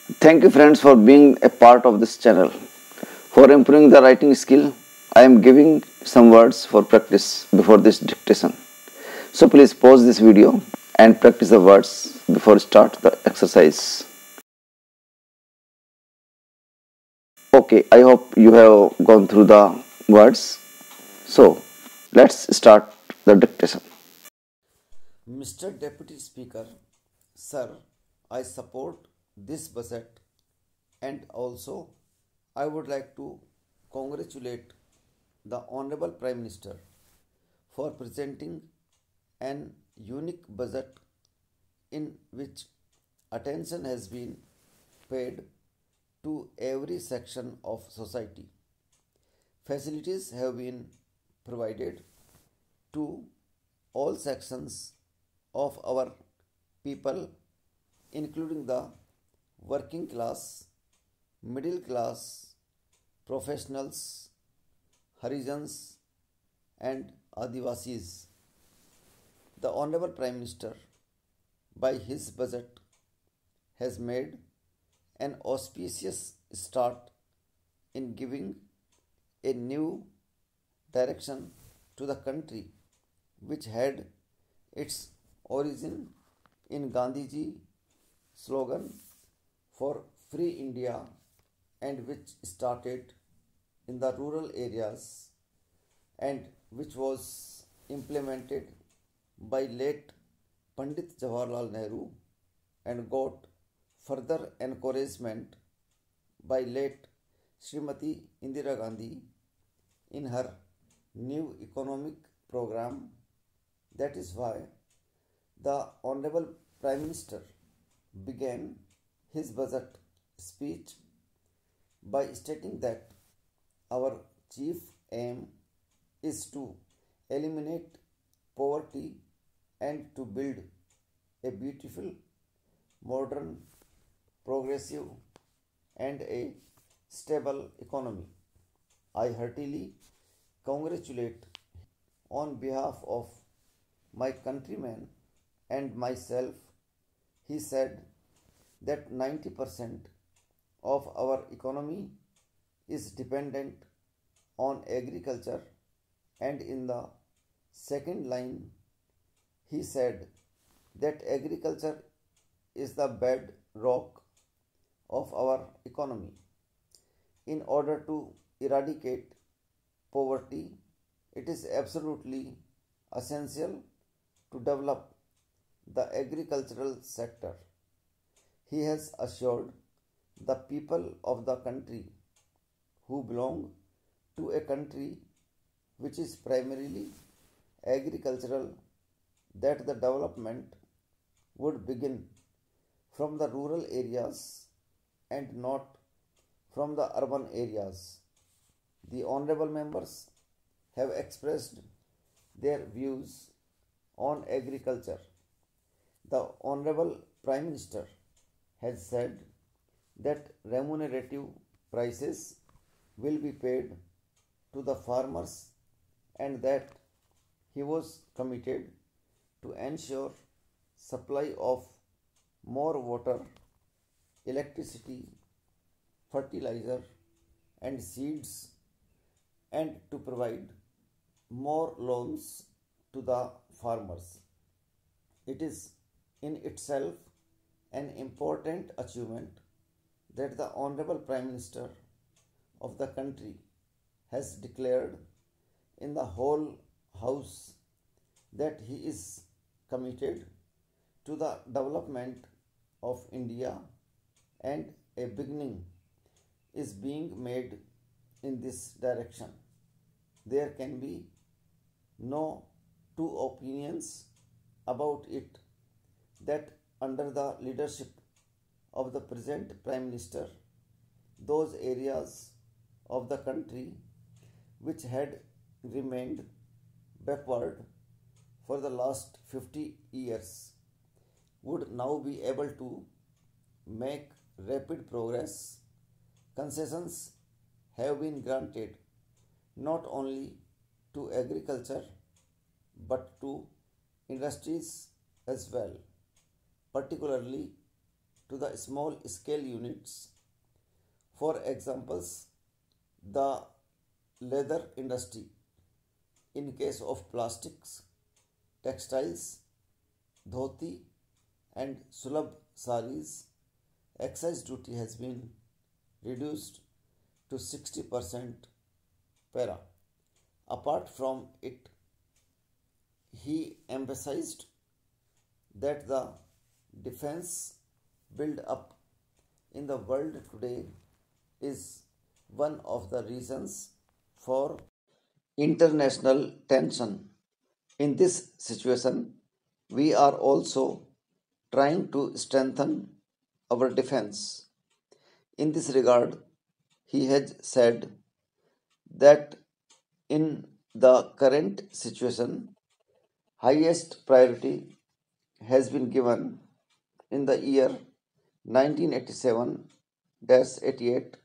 Thank you friends for being a part of this channel. For improving the writing skill, I am giving some words for practice before this dictation. So please pause this video and practice the words before start the exercise. Okay, I hope you have gone through the words. So let's start the dictation. Mr. Deputy Speaker, Sir, I support this budget and also I would like to congratulate the Honorable Prime Minister for presenting an unique budget in which attention has been paid to every section of society. Facilities have been provided to all sections of our people, including the working class, middle class, professionals, Harijans, and Adivasis. The Honorable Prime Minister, by his budget, has made an auspicious start in giving a new direction to the country, which had its origin in Gandhiji slogan for Free India and which started in the rural areas and which was implemented by late Pandit Jawaharlal Nehru and got further encouragement by late Srimati Indira Gandhi in her new economic program. That is why the Honorable Prime Minister began his budget speech by stating that our chief aim is to eliminate poverty and to build a beautiful, modern, progressive, and a stable economy. I heartily congratulate on behalf of my countrymen and myself. He said that 90% of our economy is dependent on agriculture, and in the second line he said that agriculture is the bedrock of our economy. In order to eradicate poverty, it is absolutely essential to develop the agricultural sector. He has assured the people of the country who belong to a country which is primarily agricultural that the development would begin from the rural areas and not from the urban areas. The honorable members have expressed their views on agriculture. The Honorable Prime Minister has said that remunerative prices will be paid to the farmers and that he was committed to ensure supply of more water, electricity, fertilizer and seeds and to provide more loans to the farmers. It is in itself an important achievement that the Honorable Prime Minister of the country has declared in the whole House that he is committed to the development of India and a beginning is being made in this direction. There can be no two opinions about it that under the leadership of the present Prime Minister, those areas of the country which had remained backward for the last 50 years would now be able to make rapid progress. Concessions have been granted not only to agriculture but to industries as well, particularly to the small scale units. For examples, the leather industry, in case of plastics, textiles, dhoti and sulabh saris, excise duty has been reduced to 60% para. Apart from it, he emphasized that the defense build up in the world today is one of the reasons for international tension. In this situation, we are also trying to strengthen our defense. In this regard, he has said that in the current situation, highest priority has been given in the year 1987-88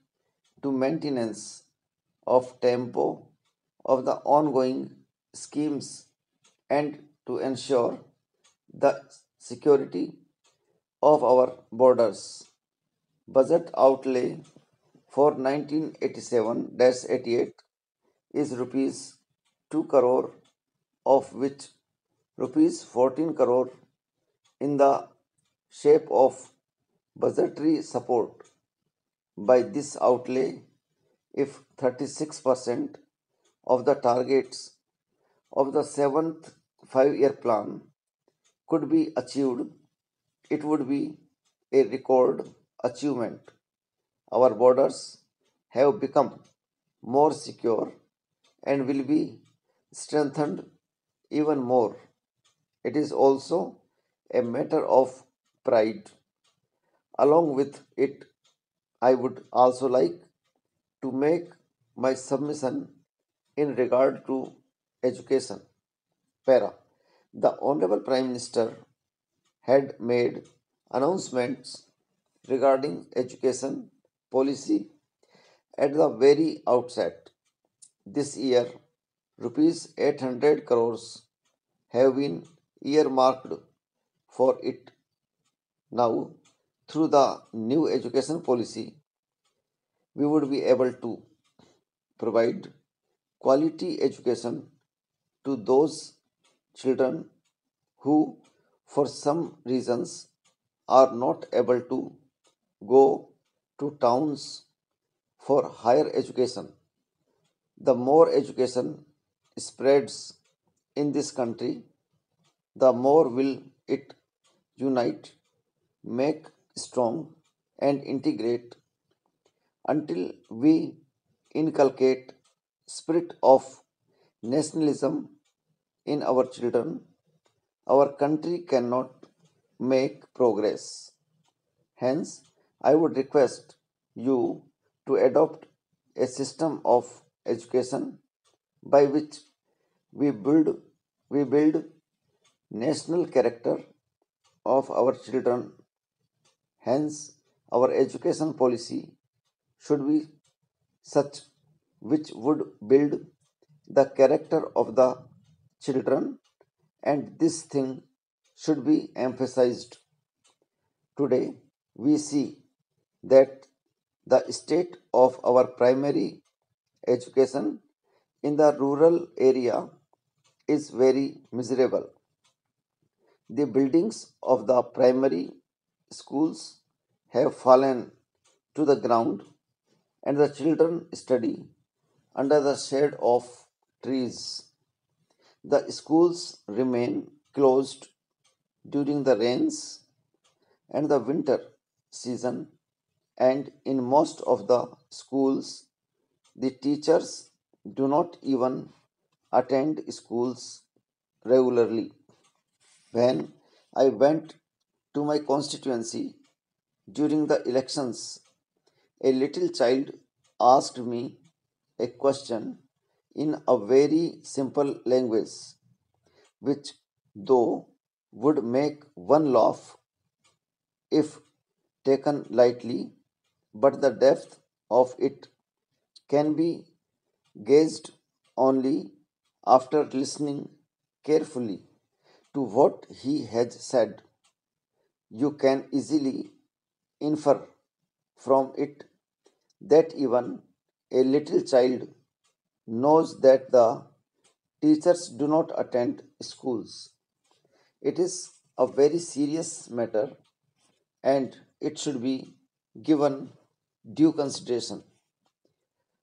to maintenance of tempo of the ongoing schemes and to ensure the security of our borders. Budget outlay for 1987-88 is rupees 2 crore, of which rupees 14 crore in the shape of budgetary support. By this outlay, if 36% of the targets of the 7th 5-year plan could be achieved, it would be a record achievement. Our borders have become more secure and will be strengthened even more. It is also a matter of pride. Along with it, I would also like to make my submission in regard to education. Para. The Honorable Prime Minister had made announcements regarding education policy at the very outset. This year, rupees 800 crores have been earmarked for it. Now, through the new education policy, we would be able to provide quality education to those children who, for some reasons, are not able to go to towns for higher education. The more education spreads in this country, the more will it unite, make strong, and integrate. Until we inculcate spirit of nationalism in our children, our country cannot make progress. Hence, I would request you to adopt a system of education by which we build we build national character of our children. Hence, our education policy should be such which would build the character of the children, and this thing should be emphasized. Today, we see that the state of our primary education in the rural area is very miserable. The buildings of the primary schools have fallen to the ground, and the children study under the shade of trees. The schools remain closed during the rains and the winter season, and in most of the schools, the teachers do not even attend schools regularly. When I went to my constituency during the elections, a little child asked me a question in a very simple language, which, though would make one laugh if taken lightly, but the depth of it can be gauged only after listening carefully to what he has said. You can easily infer from it that even a little child knows that the teachers do not attend schools. It is a very serious matter and it should be given due consideration.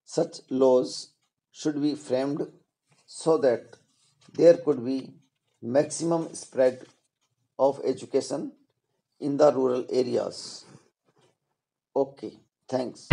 Such laws should be framed so that there could be maximum spread of education in the rural areas. Okay, thanks.